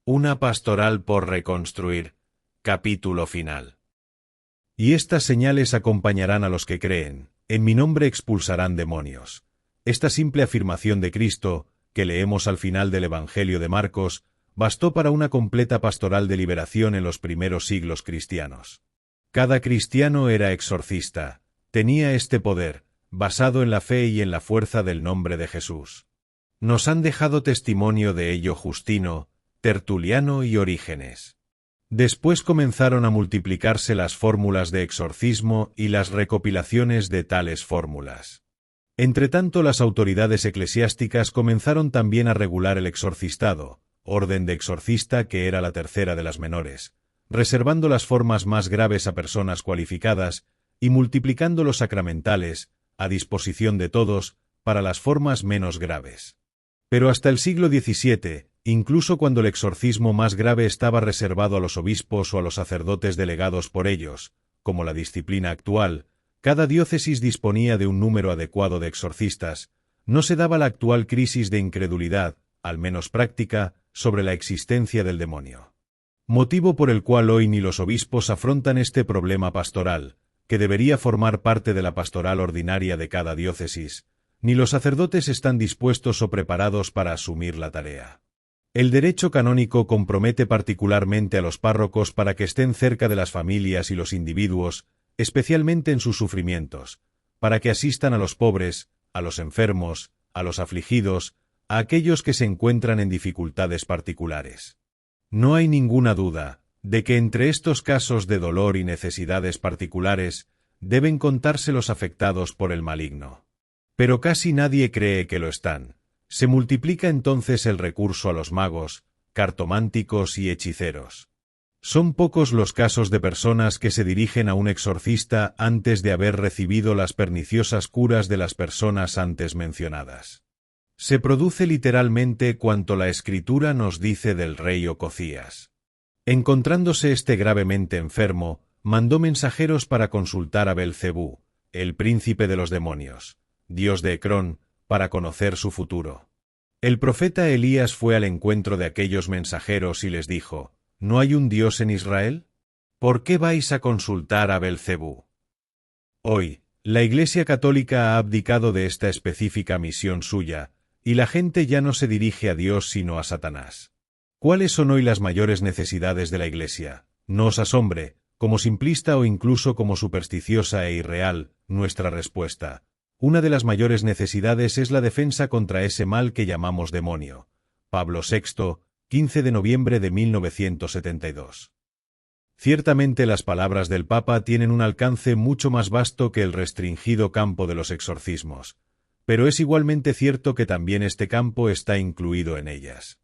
Una pastoral por reconstruir. Capítulo final. Y estas señales acompañarán a los que creen. En mi nombre expulsarán demonios. Esta simple afirmación de Cristo, que leemos al final del Evangelio de Marcos, bastó para una completa pastoral de liberación en los primeros siglos cristianos. Cada cristiano era exorcista. Tenía este poder, basado en la fe y en la fuerza del nombre de Jesús. Nos han dejado testimonio de ello Justino, Tertuliano y Orígenes. Después comenzaron a multiplicarse las fórmulas de exorcismo y las recopilaciones de tales fórmulas. Entretanto, las autoridades eclesiásticas comenzaron también a regular el exorcistado, orden de exorcista que era la tercera de las menores, reservando las formas más graves a personas cualificadas y multiplicando los sacramentales, a disposición de todos, para las formas menos graves. Pero hasta el siglo XVII, incluso cuando el exorcismo más grave estaba reservado a los obispos o a los sacerdotes delegados por ellos, como la disciplina actual, cada diócesis disponía de un número adecuado de exorcistas, no se daba la actual crisis de incredulidad, al menos práctica, sobre la existencia del demonio. Motivo por el cual hoy ni los obispos afrontan este problema pastoral, que debería formar parte de la pastoral ordinaria de cada diócesis, ni los sacerdotes están dispuestos o preparados para asumir la tarea. El derecho canónico compromete particularmente a los párrocos para que estén cerca de las familias y los individuos, especialmente en sus sufrimientos, para que asistan a los pobres, a los enfermos, a los afligidos, a aquellos que se encuentran en dificultades particulares. No hay ninguna duda de que entre estos casos de dolor y necesidades particulares deben contarse los afectados por el maligno. Pero casi nadie cree que lo están. Se multiplica entonces el recurso a los magos, cartománticos y hechiceros. Son pocos los casos de personas que se dirigen a un exorcista antes de haber recibido las perniciosas curas de las personas antes mencionadas. Se produce literalmente cuanto la Escritura nos dice del rey Ococías. Encontrándose este gravemente enfermo, mandó mensajeros para consultar a Belcebú, el príncipe de los demonios, dios de Ecrón, para conocer su futuro. El profeta Elías fue al encuentro de aquellos mensajeros y les dijo: ¿No hay un Dios en Israel? ¿Por qué vais a consultar a Belcebú? Hoy, la Iglesia Católica ha abdicado de esta específica misión suya, y la gente ya no se dirige a Dios sino a Satanás. ¿Cuáles son hoy las mayores necesidades de la Iglesia? No os asombre, como simplista o incluso como supersticiosa e irreal, nuestra respuesta. Una de las mayores necesidades es la defensa contra ese mal que llamamos demonio. Pablo VI, 15 de noviembre de 1972. Ciertamente las palabras del Papa tienen un alcance mucho más vasto que el restringido campo de los exorcismos, pero es igualmente cierto que también este campo está incluido en ellas.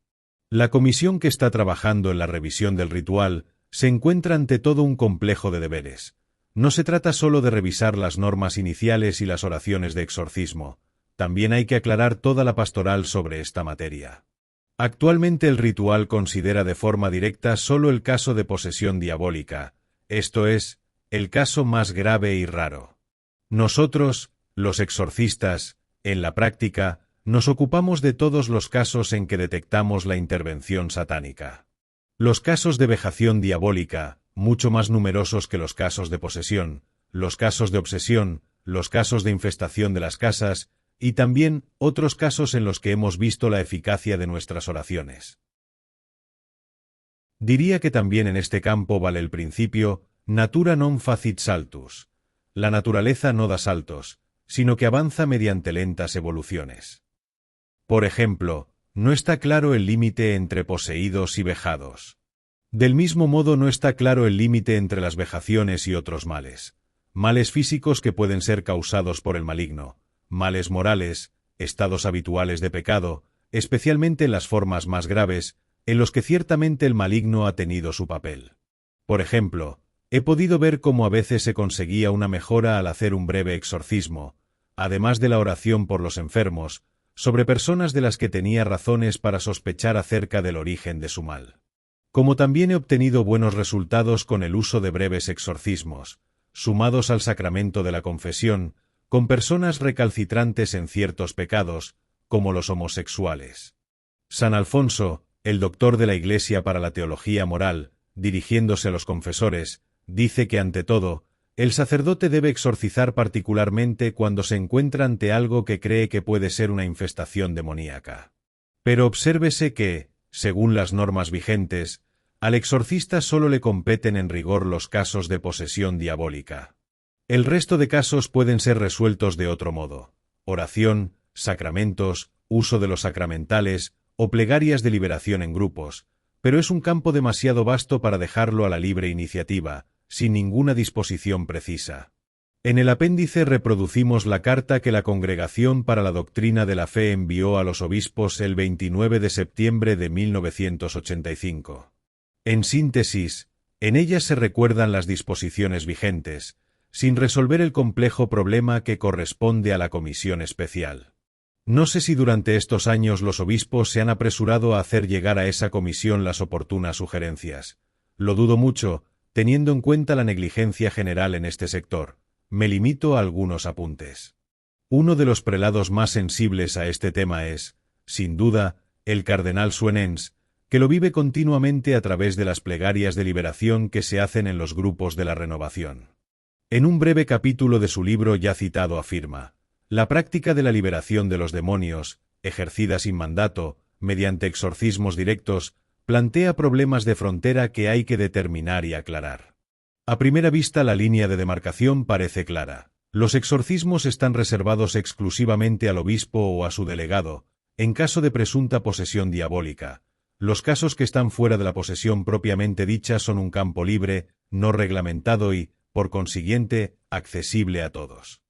La comisión que está trabajando en la revisión del ritual se encuentra ante todo un complejo de deberes. No se trata solo de revisar las normas iniciales y las oraciones de exorcismo, también hay que aclarar toda la pastoral sobre esta materia. Actualmente el ritual considera de forma directa solo el caso de posesión diabólica, esto es, el caso más grave y raro. Nosotros, los exorcistas, en la práctica, nos ocupamos de todos los casos en que detectamos la intervención satánica. Los casos de vejación diabólica, mucho más numerosos que los casos de posesión, los casos de obsesión, los casos de infestación de las casas, y también otros casos en los que hemos visto la eficacia de nuestras oraciones. Diría que también en este campo vale el principio natura non facit saltus. La naturaleza no da saltos, sino que avanza mediante lentas evoluciones. Por ejemplo, no está claro el límite entre poseídos y vejados. Del mismo modo no está claro el límite entre las vejaciones y otros males. Males físicos que pueden ser causados por el maligno, males morales, estados habituales de pecado, especialmente en las formas más graves, en los que ciertamente el maligno ha tenido su papel. Por ejemplo, he podido ver cómo a veces se conseguía una mejora al hacer un breve exorcismo, además de la oración por los enfermos, sobre personas de las que tenía razones para sospechar acerca del origen de su mal. Como también he obtenido buenos resultados con el uso de breves exorcismos, sumados al sacramento de la confesión, con personas recalcitrantes en ciertos pecados, como los homosexuales. San Alfonso, el doctor de la Iglesia para la Teología Moral, dirigiéndose a los confesores, dice que ante todo, el sacerdote debe exorcizar particularmente cuando se encuentra ante algo que cree que puede ser una infestación demoníaca. Pero obsérvese que, según las normas vigentes, al exorcista solo le competen en rigor los casos de posesión diabólica. El resto de casos pueden ser resueltos de otro modo: oración, sacramentos, uso de los sacramentales o plegarias de liberación en grupos, pero es un campo demasiado vasto para dejarlo a la libre iniciativa, sin ninguna disposición precisa. En el apéndice reproducimos la carta que la Congregación para la Doctrina de la Fe envió a los obispos el 29 de septiembre de 1985. En síntesis, en ella se recuerdan las disposiciones vigentes, sin resolver el complejo problema que corresponde a la comisión especial. No sé si durante estos años los obispos se han apresurado a hacer llegar a esa comisión las oportunas sugerencias. Lo dudo mucho, teniendo en cuenta la negligencia general en este sector. Me limito a algunos apuntes. Uno de los prelados más sensibles a este tema es, sin duda, el cardenal Suenens, que lo vive continuamente a través de las plegarias de liberación que se hacen en los grupos de la renovación. En un breve capítulo de su libro ya citado afirma: la práctica de la liberación de los demonios, ejercida sin mandato, mediante exorcismos directos, plantea problemas de frontera que hay que determinar y aclarar. A primera vista la línea de demarcación parece clara. Los exorcismos están reservados exclusivamente al obispo o a su delegado, en caso de presunta posesión diabólica. Los casos que están fuera de la posesión propiamente dicha son un campo libre, no reglamentado y, por consiguiente, accesible a todos.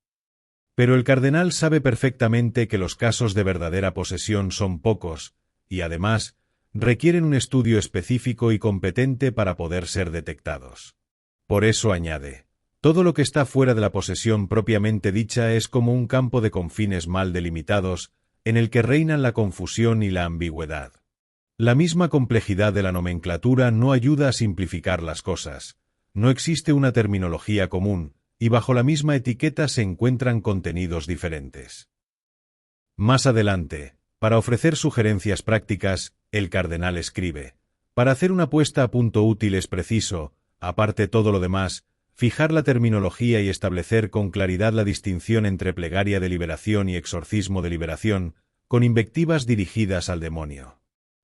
Pero el cardenal sabe perfectamente que los casos de verdadera posesión son pocos, y además, requieren un estudio específico y competente para poder ser detectados. Por eso añade: todo lo que está fuera de la posesión propiamente dicha es como un campo de confines mal delimitados, en el que reinan la confusión y la ambigüedad. La misma complejidad de la nomenclatura no ayuda a simplificar las cosas. No existe una terminología común, y bajo la misma etiqueta se encuentran contenidos diferentes. Más adelante, para ofrecer sugerencias prácticas, el cardenal escribe: para hacer una puesta a punto útil es preciso, aparte todo lo demás, fijar la terminología y establecer con claridad la distinción entre plegaria de liberación y exorcismo de liberación, con invectivas dirigidas al demonio.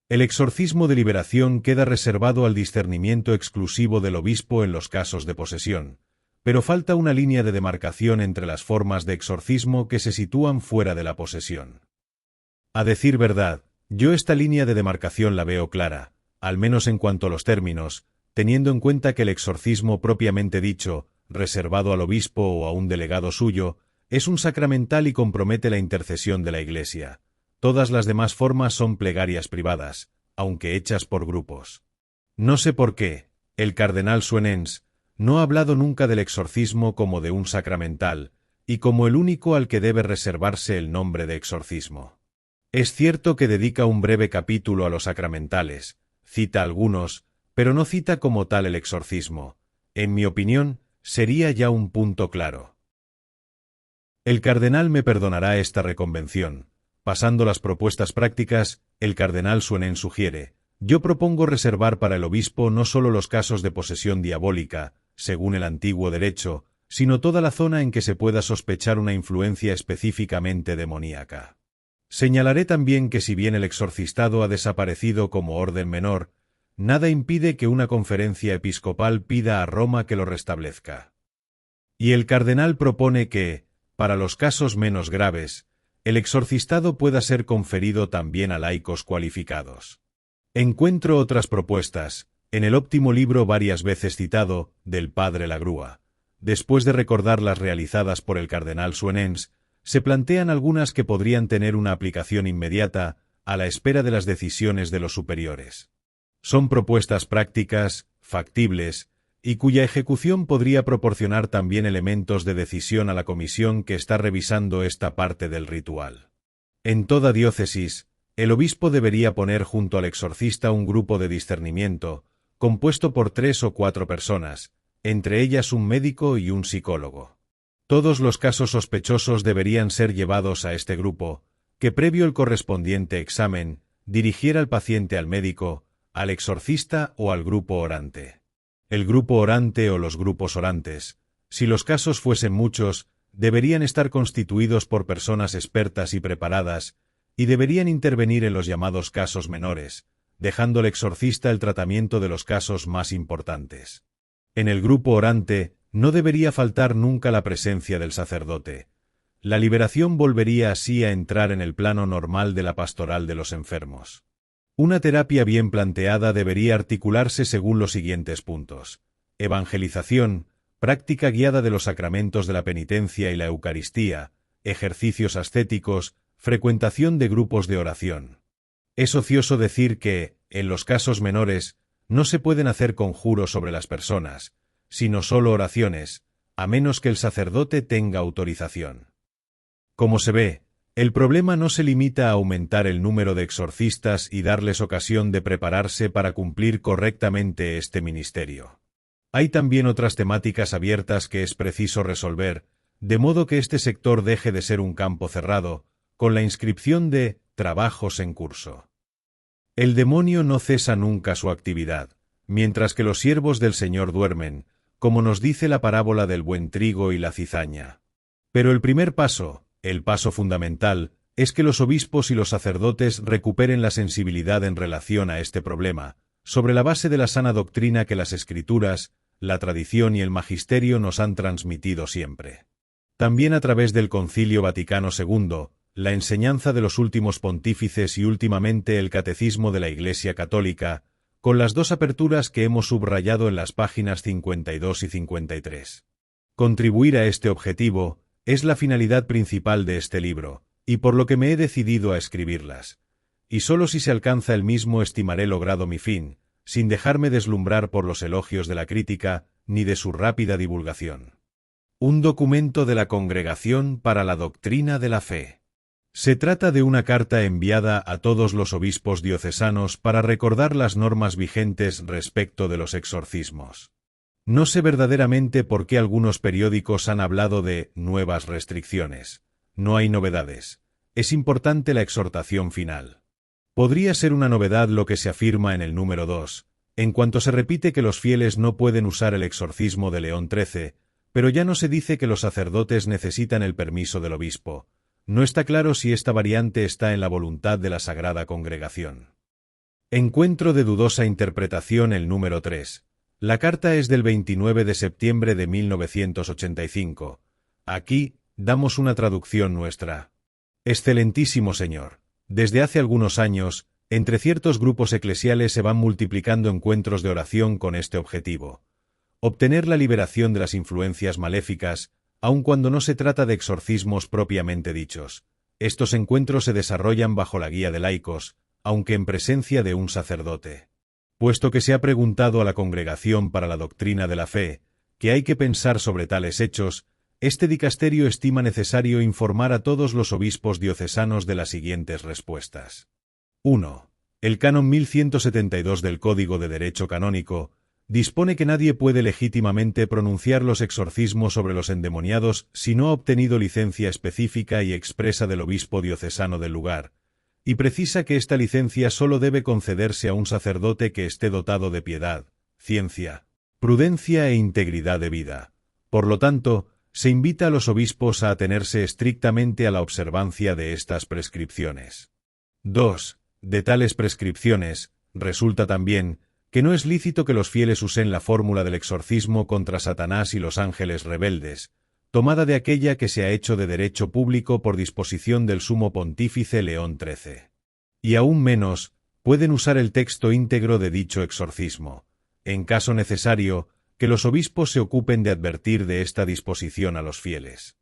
El exorcismo de liberación queda reservado al discernimiento exclusivo del obispo en los casos de posesión, pero falta una línea de demarcación entre las formas de exorcismo que se sitúan fuera de la posesión. A decir verdad, yo esta línea de demarcación la veo clara, al menos en cuanto a los términos, teniendo en cuenta que el exorcismo propiamente dicho, reservado al obispo o a un delegado suyo, es un sacramental y compromete la intercesión de la Iglesia. Todas las demás formas son plegarias privadas, aunque hechas por grupos. No sé por qué, el cardenal Suenens no ha hablado nunca del exorcismo como de un sacramental, y como el único al que debe reservarse el nombre de exorcismo. Es cierto que dedica un breve capítulo a los sacramentales, cita algunos, pero no cita como tal el exorcismo. En mi opinión, sería ya un punto claro. El cardenal me perdonará esta reconvención. Pasando las propuestas prácticas, el cardenal Suenens sugiere: yo propongo reservar para el obispo no solo los casos de posesión diabólica, según el antiguo derecho, sino toda la zona en que se pueda sospechar una influencia específicamente demoníaca. Señalaré también que si bien el exorcistado ha desaparecido como orden menor, nada impide que una conferencia episcopal pida a Roma que lo restablezca. Y el cardenal propone que, para los casos menos graves, el exorcistado pueda ser conferido también a laicos cualificados. Encuentro otras propuestas, en el óptimo libro varias veces citado, del padre Lagrua. Después de recordar las realizadas por el cardenal Suenens, se plantean algunas que podrían tener una aplicación inmediata, a la espera de las decisiones de los superiores. Son propuestas prácticas, factibles, y cuya ejecución podría proporcionar también elementos de decisión a la comisión que está revisando esta parte del ritual. En toda diócesis, el obispo debería poner junto al exorcista un grupo de discernimiento, compuesto por 3 o 4 personas, entre ellas un médico y un psicólogo. Todos los casos sospechosos deberían ser llevados a este grupo, que previo el correspondiente examen, dirigiera al paciente al médico, al exorcista o al grupo orante. El grupo orante o los grupos orantes, si los casos fuesen muchos, deberían estar constituidos por personas expertas y preparadas, y deberían intervenir en los llamados casos menores, dejando al exorcista el tratamiento de los casos más importantes. En el grupo orante no debería faltar nunca la presencia del sacerdote. La liberación volvería así a entrar en el plano normal de la pastoral de los enfermos. Una terapia bien planteada debería articularse según los siguientes puntos: evangelización, práctica guiada de los sacramentos de la penitencia y la Eucaristía, ejercicios ascéticos, frecuentación de grupos de oración. Es ocioso decir que, en los casos menores, no se pueden hacer conjuros sobre las personas, sino solo oraciones, a menos que el sacerdote tenga autorización. Como se ve, el problema no se limita a aumentar el número de exorcistas y darles ocasión de prepararse para cumplir correctamente este ministerio. Hay también otras temáticas abiertas que es preciso resolver, de modo que este sector deje de ser un campo cerrado, con la inscripción de trabajos en curso. El demonio no cesa nunca su actividad, mientras que los siervos del Señor duermen, como nos dice la parábola del buen trigo y la cizaña. Pero el primer paso, el paso fundamental, es que los obispos y los sacerdotes recuperen la sensibilidad en relación a este problema, sobre la base de la sana doctrina que las Escrituras, la tradición y el magisterio nos han transmitido siempre. También a través del Concilio Vaticano II, la enseñanza de los últimos pontífices y últimamente el Catecismo de la Iglesia Católica, con las dos aperturas que hemos subrayado en las páginas 52 y 53. Contribuir a este objetivo es la finalidad principal de este libro, y por lo que me he decidido a escribirlas. Y sólo si se alcanza el mismo estimaré logrado mi fin, sin dejarme deslumbrar por los elogios de la crítica, ni de su rápida divulgación. Un documento de la Congregación para la Doctrina de la Fe. Se trata de una carta enviada a todos los obispos diocesanos para recordar las normas vigentes respecto de los exorcismos. No sé verdaderamente por qué algunos periódicos han hablado de nuevas restricciones. No hay novedades. Es importante la exhortación final. Podría ser una novedad lo que se afirma en el número 2, en cuanto se repite que los fieles no pueden usar el exorcismo de León XIII, pero ya no se dice que los sacerdotes necesitan el permiso del obispo. No está claro si esta variante está en la voluntad de la Sagrada Congregación. Encuentro de dudosa interpretación el número 3. La carta es del 29 de septiembre de 1985. Aquí, damos una traducción nuestra. Excelentísimo Señor, desde hace algunos años, entre ciertos grupos eclesiales se van multiplicando encuentros de oración con este objetivo: obtener la liberación de las influencias maléficas, aun cuando no se trata de exorcismos propiamente dichos. Estos encuentros se desarrollan bajo la guía de laicos, aunque en presencia de un sacerdote. Puesto que se ha preguntado a la Congregación para la Doctrina de la Fe que hay que pensar sobre tales hechos, este dicasterio estima necesario informar a todos los obispos diocesanos de las siguientes respuestas. 1. El canon 1172 del Código de Derecho Canónico dispone que nadie puede legítimamente pronunciar los exorcismos sobre los endemoniados si no ha obtenido licencia específica y expresa del obispo diocesano del lugar, y precisa que esta licencia sólo debe concederse a un sacerdote que esté dotado de piedad, ciencia, prudencia e integridad de vida. Por lo tanto, se invita a los obispos a atenerse estrictamente a la observancia de estas prescripciones. 2. De tales prescripciones, resulta también que no es lícito que los fieles usen la fórmula del exorcismo contra Satanás y los ángeles rebeldes, tomada de aquella que se ha hecho de derecho público por disposición del Sumo Pontífice León XIII. Y aún menos, pueden usar el texto íntegro de dicho exorcismo. En caso necesario, que los obispos se ocupen de advertir de esta disposición a los fieles.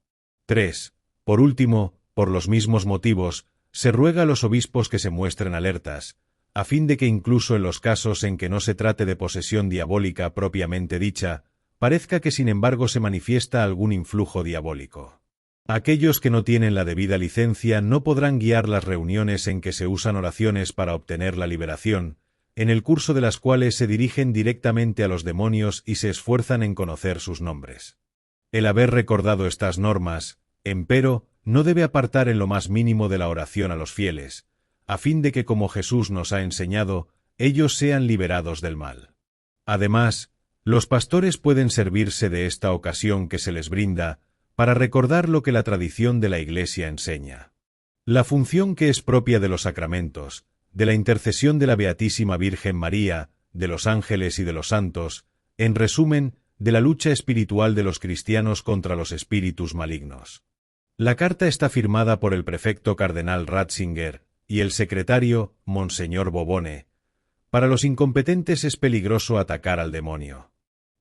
3. Por último, por los mismos motivos, se ruega a los obispos que se muestren alertas, a fin de que incluso en los casos en que no se trate de posesión diabólica propiamente dicha, parezca que sin embargo se manifiesta algún influjo diabólico. Aquellos que no tienen la debida licencia no podrán guiar las reuniones en que se usan oraciones para obtener la liberación, en el curso de las cuales se dirigen directamente a los demonios y se esfuerzan en conocer sus nombres. El haber recordado estas normas, empero, no debe apartar en lo más mínimo de la oración a los fieles, a fin de que, como Jesús nos ha enseñado, ellos sean liberados del mal. Además, los pastores pueden servirse de esta ocasión que se les brinda para recordar lo que la tradición de la Iglesia enseña. La función que es propia de los sacramentos, de la intercesión de la Beatísima Virgen María, de los ángeles y de los santos, en resumen, de la lucha espiritual de los cristianos contra los espíritus malignos. La carta está firmada por el prefecto cardenal Ratzinger y el secretario, Monseñor Bobone. Para los incompetentes es peligroso atacar al demonio.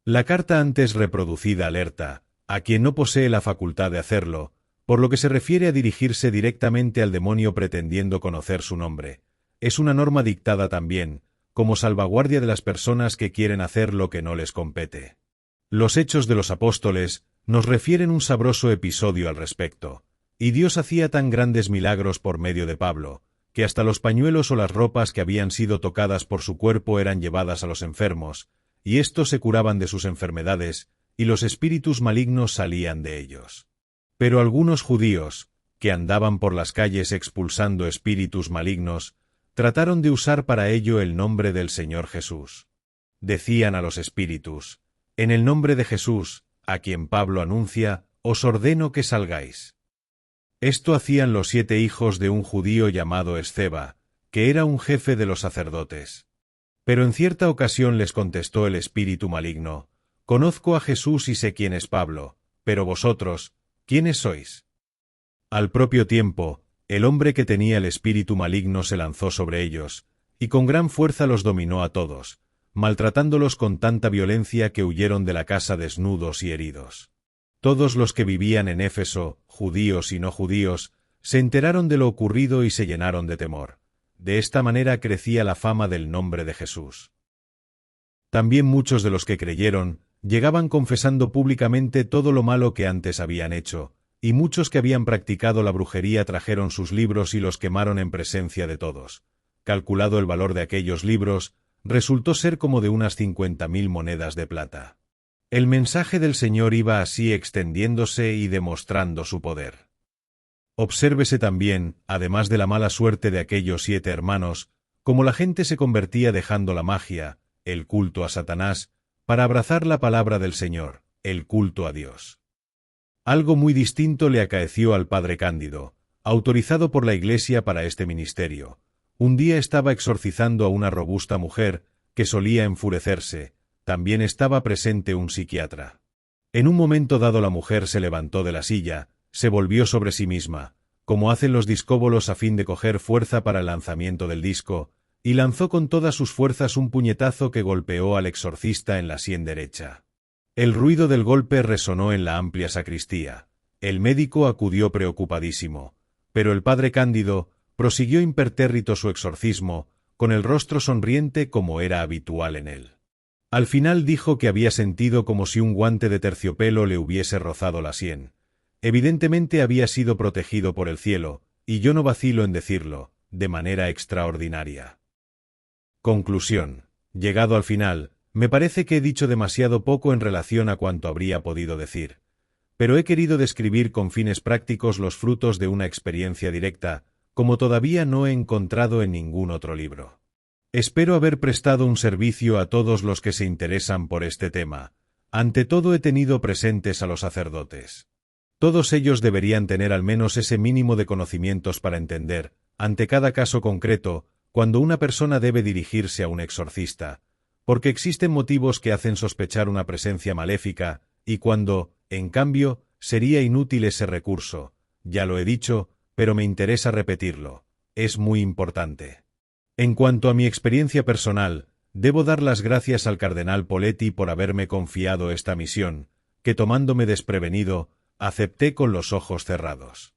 La carta antes reproducida alerta a quien no posee la facultad de hacerlo, por lo que se refiere a dirigirse directamente al demonio pretendiendo conocer su nombre. Es una norma dictada también, como salvaguardia de las personas que quieren hacer lo que no les compete. Los Hechos de los Apóstoles nos refieren un sabroso episodio al respecto, y Dios hacía tan grandes milagros por medio de Pablo, que hasta los pañuelos o las ropas que habían sido tocadas por su cuerpo eran llevadas a los enfermos, y éstos se curaban de sus enfermedades, y los espíritus malignos salían de ellos. Pero algunos judíos, que andaban por las calles expulsando espíritus malignos, trataron de usar para ello el nombre del Señor Jesús. Decían a los espíritus: «En el nombre de Jesús, a quien Pablo anuncia, os ordeno que salgáis». Esto hacían los 7 hijos de un judío llamado Esceva, que era un jefe de los sacerdotes. Pero en cierta ocasión les contestó el espíritu maligno: «Conozco a Jesús y sé quién es Pablo, pero vosotros, ¿quiénes sois?». Al propio tiempo, el hombre que tenía el espíritu maligno se lanzó sobre ellos, y con gran fuerza los dominó a todos, maltratándolos con tanta violencia que huyeron de la casa desnudos y heridos. Todos los que vivían en Éfeso, judíos y no judíos, se enteraron de lo ocurrido y se llenaron de temor. De esta manera crecía la fama del nombre de Jesús. También muchos de los que creyeron llegaban confesando públicamente todo lo malo que antes habían hecho, y muchos que habían practicado la brujería trajeron sus libros y los quemaron en presencia de todos. Calculado el valor de aquellos libros, resultó ser como de unas 50.000 monedas de plata. El mensaje del Señor iba así extendiéndose y demostrando su poder. Obsérvese también, además de la mala suerte de aquellos 7 hermanos, cómo la gente se convertía dejando la magia, el culto a Satanás, para abrazar la palabra del Señor, el culto a Dios. Algo muy distinto le acaeció al padre Cándido, autorizado por la Iglesia para este ministerio. Un día estaba exorcizando a una robusta mujer que solía enfurecerse. También estaba presente un psiquiatra. En un momento dado la mujer se levantó de la silla, se volvió sobre sí misma, como hacen los discóbolos a fin de coger fuerza para el lanzamiento del disco, y lanzó con todas sus fuerzas un puñetazo que golpeó al exorcista en la sien derecha. El ruido del golpe resonó en la amplia sacristía. El médico acudió preocupadísimo, pero el padre Cándido prosiguió impertérrito su exorcismo, con el rostro sonriente como era habitual en él. Al final dijo que había sentido como si un guante de terciopelo le hubiese rozado la sien. Evidentemente había sido protegido por el cielo, y yo no vacilo en decirlo, de manera extraordinaria. Conclusión. Llegado al final, me parece que he dicho demasiado poco en relación a cuanto habría podido decir. Pero he querido describir con fines prácticos los frutos de una experiencia directa, como todavía no he encontrado en ningún otro libro. Espero haber prestado un servicio a todos los que se interesan por este tema. Ante todo he tenido presentes a los sacerdotes. Todos ellos deberían tener al menos ese mínimo de conocimientos para entender, ante cada caso concreto, cuando una persona debe dirigirse a un exorcista, porque existen motivos que hacen sospechar una presencia maléfica, y cuando, en cambio, sería inútil ese recurso. Ya lo he dicho, pero me interesa repetirlo. Es muy importante. En cuanto a mi experiencia personal, debo dar las gracias al cardenal Poletti por haberme confiado esta misión, que tomándome desprevenido, acepté con los ojos cerrados.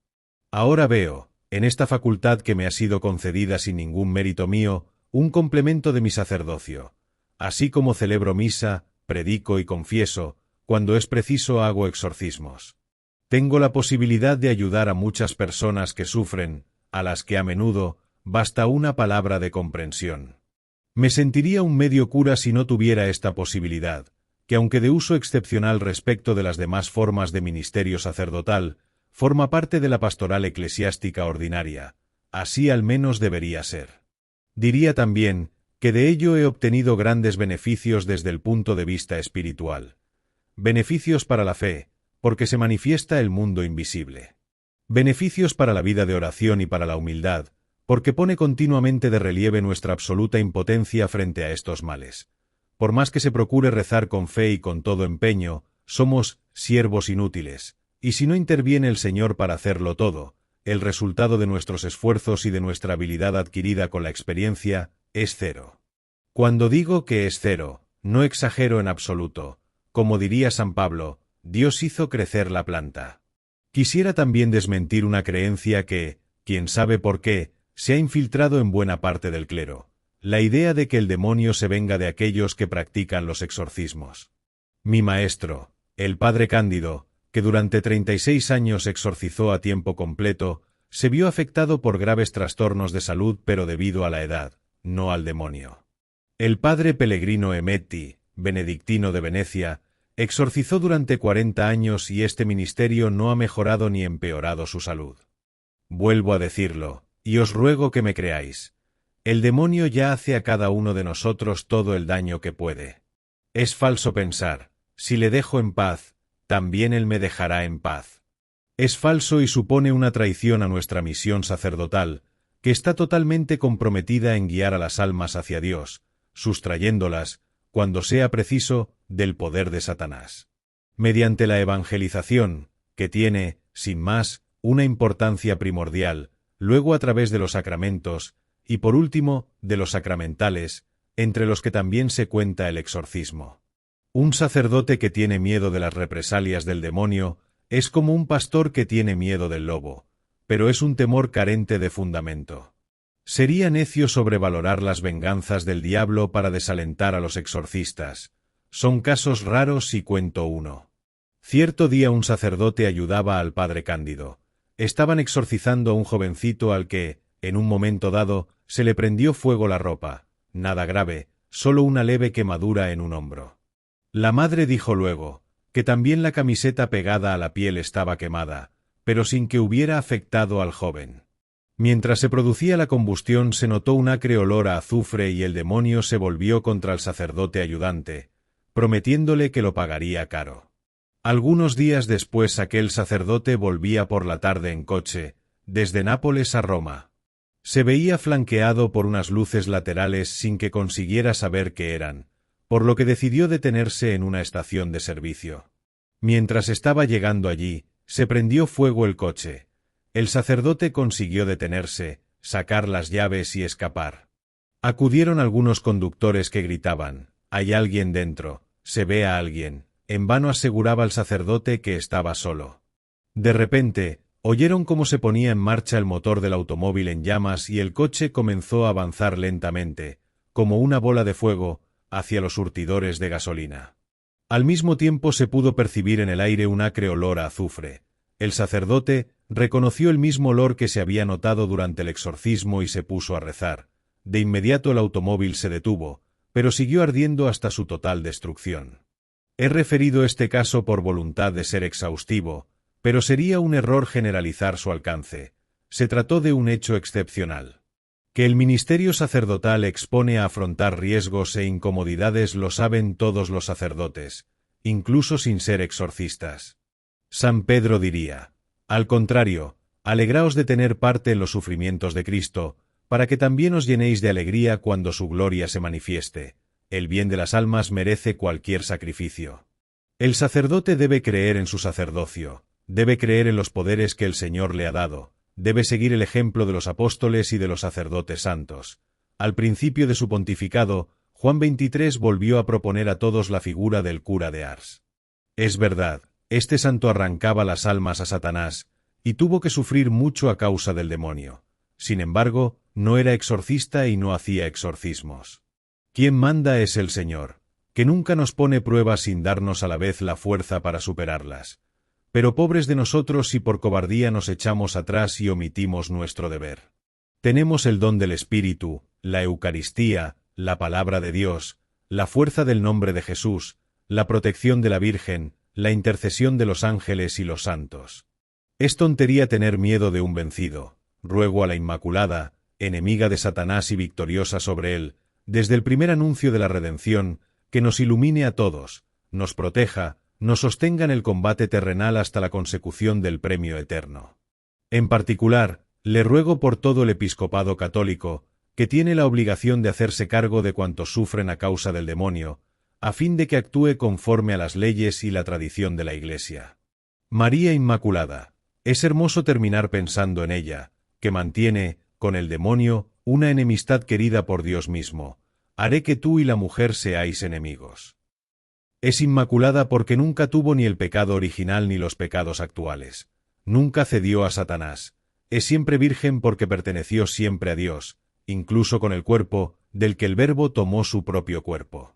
Ahora veo, en esta facultad que me ha sido concedida sin ningún mérito mío, un complemento de mi sacerdocio. Así como celebro misa, predico y confieso, cuando es preciso hago exorcismos. Tengo la posibilidad de ayudar a muchas personas que sufren, a las que a menudo basta una palabra de comprensión. Me sentiría un medio cura si no tuviera esta posibilidad, que aunque de uso excepcional respecto de las demás formas de ministerio sacerdotal, forma parte de la pastoral eclesiástica ordinaria. así al menos debería ser. Diría también, que de ello he obtenido grandes beneficios desde el punto de vista espiritual. Beneficios para la fe, porque se manifiesta el mundo invisible. Beneficios para la vida de oración y para la humildad, porque pone continuamente de relieve nuestra absoluta impotencia frente a estos males. Por más que se procure rezar con fe y con todo empeño, somos siervos inútiles, y si no interviene el Señor para hacerlo todo, el resultado de nuestros esfuerzos y de nuestra habilidad adquirida con la experiencia es cero. Cuando digo que es cero, no exagero en absoluto. Como diría San Pablo, Dios hizo crecer la planta. Quisiera también desmentir una creencia que, quién sabe por qué, se ha infiltrado en buena parte del clero: la idea de que el demonio se venga de aquellos que practican los exorcismos. Mi maestro, el padre Cándido, que durante 36 años exorcizó a tiempo completo, se vio afectado por graves trastornos de salud pero debido a la edad, no al demonio. El padre Pellegrino Emetti, benedictino de Venecia, exorcizó durante 40 años y este ministerio no ha mejorado ni empeorado su salud. Vuelvo a decirlo, y os ruego que me creáis. El demonio ya hace a cada uno de nosotros todo el daño que puede. Es falso pensar, si le dejo en paz, también él me dejará en paz. Es falso y supone una traición a nuestra misión sacerdotal, que está totalmente comprometida en guiar a las almas hacia Dios, sustrayéndolas, cuando sea preciso, del poder de Satanás. Mediante la evangelización, que tiene, sin más, una importancia primordial, luego a través de los sacramentos, y por último, de los sacramentales, entre los que también se cuenta el exorcismo. Un sacerdote que tiene miedo de las represalias del demonio es como un pastor que tiene miedo del lobo, pero es un temor carente de fundamento. Sería necio sobrevalorar las venganzas del diablo para desalentar a los exorcistas. Son casos raros y cuento uno. Cierto día un sacerdote ayudaba al padre Cándido. Estaban exorcizando a un jovencito al que, en un momento dado, se le prendió fuego la ropa. Nada grave, solo una leve quemadura en un hombro. La madre dijo luego, que también la camiseta pegada a la piel estaba quemada, pero sin que hubiera afectado al joven. Mientras se producía la combustión se notó un acre olor a azufre y el demonio se volvió contra el sacerdote ayudante, prometiéndole que lo pagaría caro. Algunos días después aquel sacerdote volvía por la tarde en coche, desde Nápoles a Roma. Se veía flanqueado por unas luces laterales sin que consiguiera saber qué eran, por lo que decidió detenerse en una estación de servicio. Mientras estaba llegando allí, se prendió fuego el coche. El sacerdote consiguió detenerse, sacar las llaves y escapar. Acudieron algunos conductores que gritaban: «Hay alguien dentro, se ve a alguien». En vano aseguraba el sacerdote que estaba solo. De repente, oyeron cómo se ponía en marcha el motor del automóvil en llamas y el coche comenzó a avanzar lentamente, como una bola de fuego, hacia los surtidores de gasolina. Al mismo tiempo se pudo percibir en el aire un acre olor a azufre. El sacerdote reconoció el mismo olor que se había notado durante el exorcismo y se puso a rezar. De inmediato el automóvil se detuvo, pero siguió ardiendo hasta su total destrucción. He referido este caso por voluntad de ser exhaustivo, pero sería un error generalizar su alcance. Se trató de un hecho excepcional. Que el ministerio sacerdotal expone a afrontar riesgos e incomodidades lo saben todos los sacerdotes, incluso sin ser exorcistas. San Pedro diría: al contrario, alegraos de tener parte en los sufrimientos de Cristo, para que también os llenéis de alegría cuando su gloria se manifieste. El bien de las almas merece cualquier sacrificio. El sacerdote debe creer en su sacerdocio, debe creer en los poderes que el Señor le ha dado, debe seguir el ejemplo de los apóstoles y de los sacerdotes santos. Al principio de su pontificado, Juan XXIII volvió a proponer a todos la figura del cura de Ars. Es verdad, este santo arrancaba las almas a Satanás, y tuvo que sufrir mucho a causa del demonio. Sin embargo, no era exorcista y no hacía exorcismos. Quien manda es el Señor, que nunca nos pone pruebas sin darnos a la vez la fuerza para superarlas. Pero pobres de nosotros si por cobardía nos echamos atrás y omitimos nuestro deber. Tenemos el don del Espíritu, la Eucaristía, la palabra de Dios, la fuerza del nombre de Jesús, la protección de la Virgen, la intercesión de los ángeles y los santos. Es tontería tener miedo de un vencido. ruego a la Inmaculada, enemiga de Satanás y victoriosa sobre él, desde el primer anuncio de la redención, que nos ilumine a todos, nos proteja, nos sostenga en el combate terrenal hasta la consecución del premio eterno. En particular, le ruego por todo el episcopado católico, que tiene la obligación de hacerse cargo de cuantos sufren a causa del demonio, a fin de que actúe conforme a las leyes y la tradición de la Iglesia. María Inmaculada. Es hermoso terminar pensando en ella, que mantiene, con el demonio, una enemistad querida por Dios mismo. Haré que tú y la mujer seáis enemigos. Es inmaculada porque nunca tuvo ni el pecado original ni los pecados actuales. Nunca cedió a Satanás. Es siempre virgen porque perteneció siempre a Dios, incluso con el cuerpo, del que el Verbo tomó su propio cuerpo.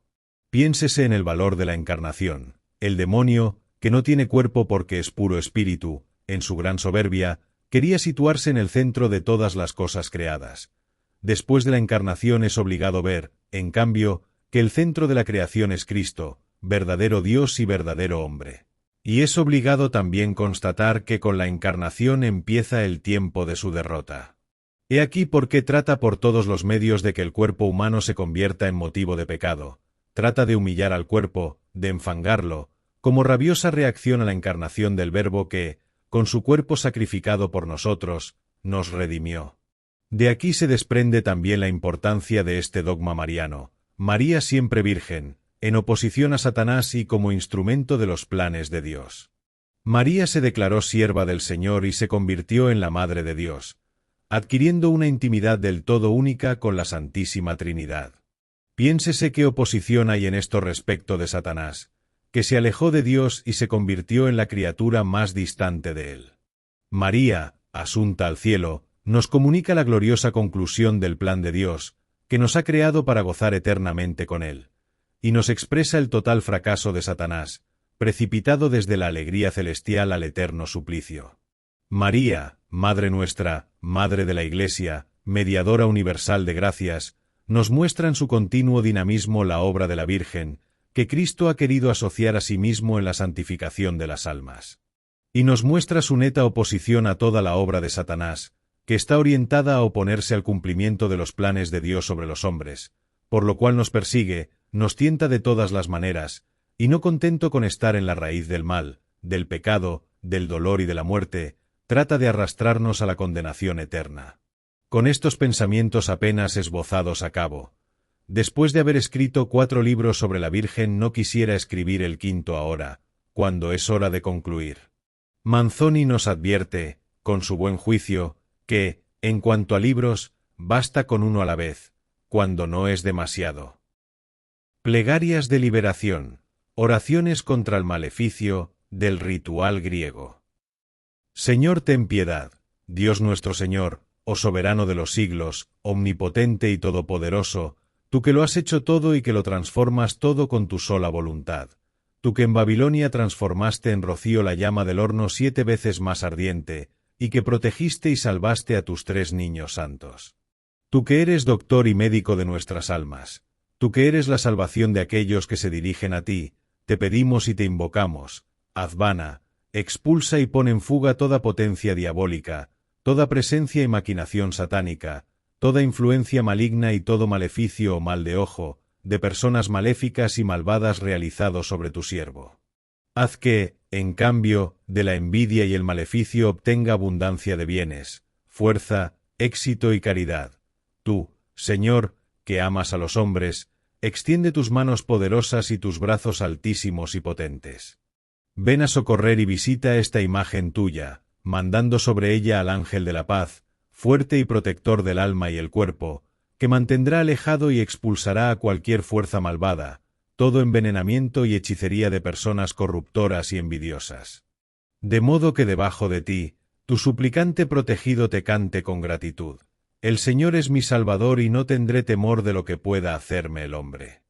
Piénsese en el valor de la encarnación. El demonio, que no tiene cuerpo porque es puro espíritu, en su gran soberbia, quería situarse en el centro de todas las cosas creadas. Después de la encarnación es obligado ver, en cambio, que el centro de la creación es Cristo, verdadero Dios y verdadero hombre. Y es obligado también constatar que con la encarnación empieza el tiempo de su derrota. He aquí por qué trata por todos los medios de que el cuerpo humano se convierta en motivo de pecado. Trata de humillar al cuerpo, de enfangarlo, como rabiosa reacción a la encarnación del Verbo que, con su cuerpo sacrificado por nosotros, nos redimió. De aquí se desprende también la importancia de este dogma mariano. María siempre virgen, en oposición a Satanás y como instrumento de los planes de Dios. María se declaró sierva del Señor y se convirtió en la Madre de Dios, adquiriendo una intimidad del todo única con la Santísima Trinidad. Piénsese qué oposición hay en esto respecto de Satanás, que se alejó de Dios y se convirtió en la criatura más distante de él. María, asunta al cielo, nos comunica la gloriosa conclusión del plan de Dios, que nos ha creado para gozar eternamente con él, y nos expresa el total fracaso de Satanás, precipitado desde la alegría celestial al eterno suplicio. María, Madre nuestra, Madre de la Iglesia, mediadora universal de gracias, nos muestra en su continuo dinamismo la obra de la Virgen, que Cristo ha querido asociar a sí mismo en la santificación de las almas. Y nos muestra su neta oposición a toda la obra de Satanás, que está orientada a oponerse al cumplimiento de los planes de Dios sobre los hombres, por lo cual nos persigue, nos tienta de todas las maneras, y no contento con estar en la raíz del mal, del pecado, del dolor y de la muerte, trata de arrastrarnos a la condenación eterna. Con estos pensamientos apenas esbozados a cabo, después de haber escrito 4 libros sobre la Virgen, no quisiera escribir el 5º ahora, cuando es hora de concluir. Manzoni nos advierte, con su buen juicio, que, en cuanto a libros, basta con uno a la vez, cuando no es demasiado. Plegarias de liberación, oraciones contra el maleficio, del ritual griego. Señor, ten piedad, Dios nuestro Señor, oh soberano de los siglos, omnipotente y todopoderoso, tú que lo has hecho todo y que lo transformas todo con tu sola voluntad. Tú que en Babilonia transformaste en rocío la llama del horno 7 veces más ardiente, y que protegiste y salvaste a tus 3 niños santos. Tú que eres doctor y médico de nuestras almas, tú que eres la salvación de aquellos que se dirigen a ti, te pedimos y te invocamos, haz vana, expulsa y pon en fuga toda potencia diabólica, toda presencia y maquinación satánica, toda influencia maligna y todo maleficio o mal de ojo, de personas maléficas y malvadas realizado sobre tu siervo. Haz que, en cambio, de la envidia y el maleficio obtenga abundancia de bienes, fuerza, éxito y caridad. Tú, Señor, que amas a los hombres, extiende tus manos poderosas y tus brazos altísimos y potentes. Ven a socorrer y visita esta imagen tuya, mandando sobre ella al ángel de la paz, fuerte y protector del alma y el cuerpo, que mantendrá alejado y expulsará a cualquier fuerza malvada, todo envenenamiento y hechicería de personas corruptoras y envidiosas. De modo que debajo de ti, tu suplicante protegido te cante con gratitud. El Señor es mi Salvador y no tendré temor de lo que pueda hacerme el hombre.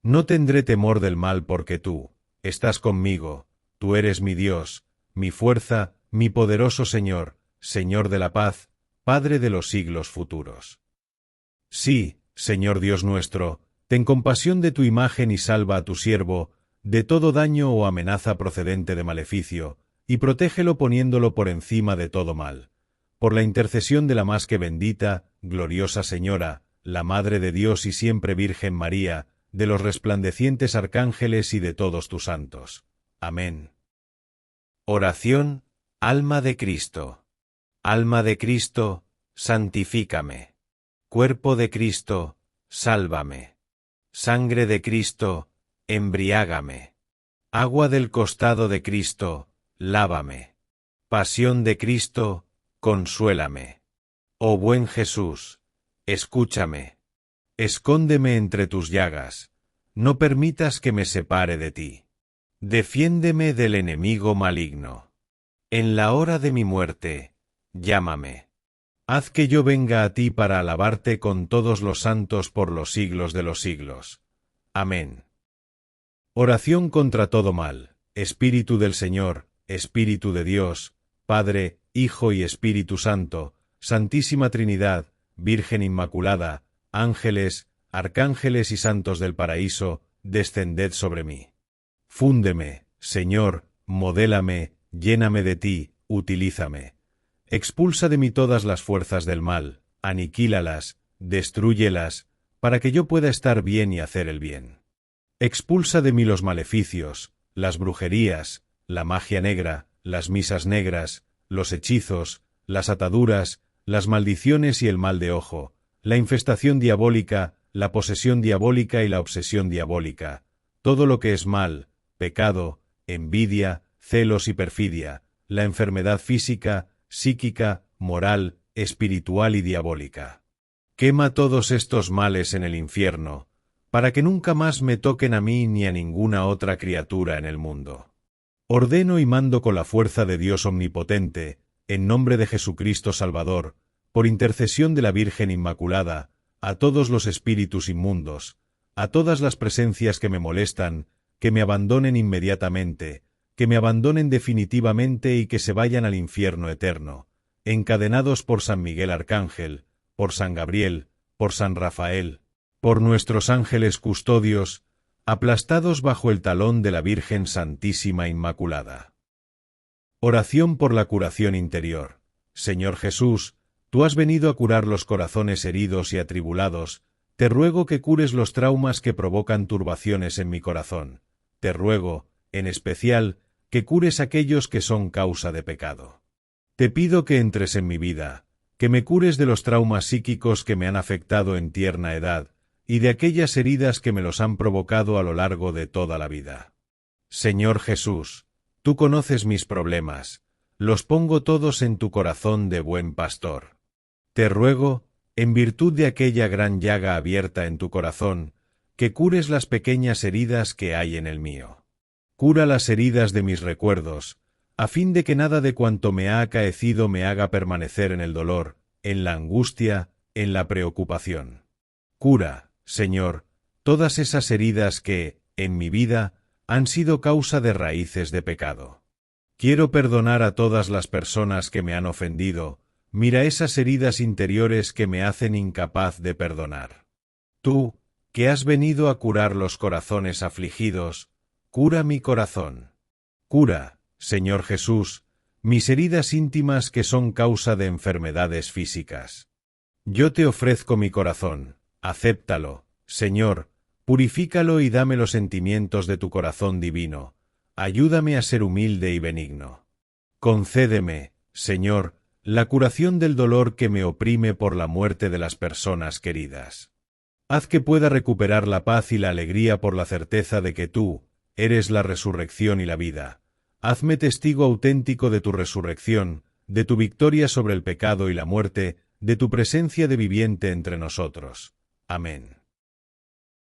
No tendré temor del mal porque tú estás conmigo, tú eres mi Dios, mi fuerza, mi poderoso Señor, Señor de la paz, Padre de los siglos futuros. Sí, Señor Dios nuestro, ten compasión de tu imagen y salva a tu siervo de todo daño o amenaza procedente de maleficio, y protégelo poniéndolo por encima de todo mal. por la intercesión de la más que bendita, gloriosa Señora, la Madre de Dios y siempre Virgen María, de los resplandecientes arcángeles y de todos tus santos. Amén. Oración, alma de Cristo. Alma de Cristo, santifícame. Cuerpo de Cristo, sálvame. Sangre de Cristo, embriágame. Agua del costado de Cristo, lávame. Pasión de Cristo, consuélame. Oh buen Jesús, escúchame. Escóndeme entre tus llagas, no permitas que me separe de ti. Defiéndeme del enemigo maligno. En la hora de mi muerte, llámame. Haz que yo venga a ti para alabarte con todos los santos por los siglos de los siglos. Amén. Oración contra todo mal. Espíritu del Señor, Espíritu de Dios, Padre, Hijo y Espíritu Santo, Santísima Trinidad, Virgen Inmaculada, ángeles, arcángeles y santos del paraíso, descended sobre mí. Fúndeme, Señor, modélame, lléname de ti, utilízame. Expulsa de mí todas las fuerzas del mal, aniquílalas, destrúyelas, para que yo pueda estar bien y hacer el bien. Expulsa de mí los maleficios, las brujerías, la magia negra, las misas negras, los hechizos, las ataduras, las maldiciones y el mal de ojo, la infestación diabólica, la posesión diabólica y la obsesión diabólica, todo lo que es mal, pecado, envidia, celos y perfidia, la enfermedad física, psíquica, moral, espiritual y diabólica. Quema todos estos males en el infierno, para que nunca más me toquen a mí ni a ninguna otra criatura en el mundo. Ordeno y mando con la fuerza de Dios omnipotente, en nombre de Jesucristo Salvador, por intercesión de la Virgen Inmaculada, a todos los espíritus inmundos, a todas las presencias que me molestan, que me abandonen inmediatamente, que me abandonen definitivamente y que se vayan al infierno eterno, encadenados por San Miguel Arcángel, por San Gabriel, por San Rafael, por nuestros ángeles custodios, aplastados bajo el talón de la Virgen Santísima Inmaculada. Oración por la curación interior. Señor Jesús, tú has venido a curar los corazones heridos y atribulados, te ruego que cures los traumas que provocan turbaciones en mi corazón. Te ruego, en especial, que cures aquellos que son causa de pecado. Te pido que entres en mi vida, que me cures de los traumas psíquicos que me han afectado en tierna edad, y de aquellas heridas que me los han provocado a lo largo de toda la vida. Señor Jesús, tú conoces mis problemas, los pongo todos en tu corazón de buen pastor. Te ruego, en virtud de aquella gran llaga abierta en tu corazón, que cures las pequeñas heridas que hay en el mío. Cura las heridas de mis recuerdos, a fin de que nada de cuanto me ha acaecido me haga permanecer en el dolor, en la angustia, en la preocupación. Cura, Señor, todas esas heridas que, en mi vida, han sido causa de raíces de pecado. Quiero perdonar a todas las personas que me han ofendido, mira esas heridas interiores que me hacen incapaz de perdonar. Tú, que has venido a curar los corazones afligidos, cura mi corazón. Cura, Señor Jesús, mis heridas íntimas que son causa de enfermedades físicas. Yo te ofrezco mi corazón, acéptalo, Señor, purifícalo y dame los sentimientos de tu corazón divino, ayúdame a ser humilde y benigno. Concédeme, Señor, la curación del dolor que me oprime por la muerte de las personas queridas. Haz que pueda recuperar la paz y la alegría por la certeza de que tú eres la resurrección y la vida. Hazme testigo auténtico de tu resurrección, de tu victoria sobre el pecado y la muerte, de tu presencia de viviente entre nosotros. Amén.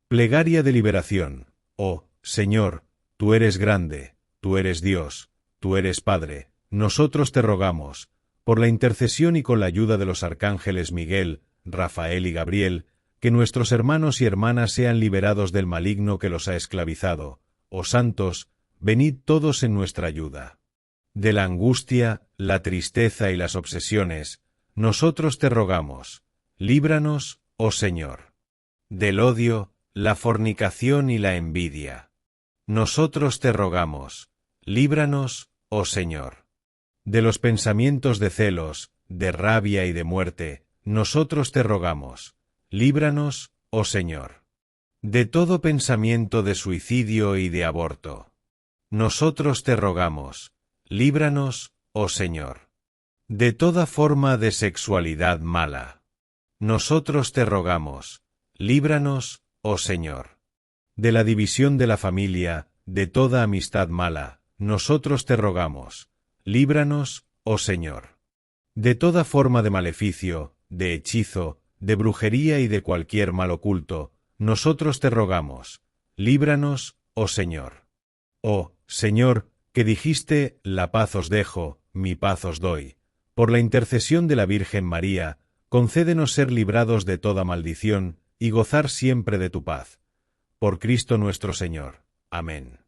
Plegaria de liberación. Oh, Señor, tú eres grande, tú eres Dios, tú eres Padre, nosotros te rogamos, por la intercesión y con la ayuda de los arcángeles Miguel, Rafael y Gabriel, que nuestros hermanos y hermanas sean liberados del maligno que los ha esclavizado. Oh santos, venid todos en nuestra ayuda. De la angustia, la tristeza y las obsesiones, nosotros te rogamos, líbranos, oh Señor. Del odio, la fornicación y la envidia, nosotros te rogamos, líbranos, oh Señor. De los pensamientos de celos, de rabia y de muerte, nosotros te rogamos. Líbranos, oh Señor. De todo pensamiento de suicidio y de aborto. Nosotros te rogamos. Líbranos, oh Señor. De toda forma de sexualidad mala. Nosotros te rogamos. Líbranos, oh Señor. De la división de la familia, de toda amistad mala, nosotros te rogamos. Líbranos, oh Señor. De toda forma de maleficio, de hechizo, de brujería y de cualquier mal oculto, nosotros te rogamos. Líbranos, oh Señor. Oh, Señor, que dijiste, la paz os dejo, mi paz os doy. Por la intercesión de la Virgen María, concédenos ser librados de toda maldición y gozar siempre de tu paz. Por Cristo nuestro Señor. Amén.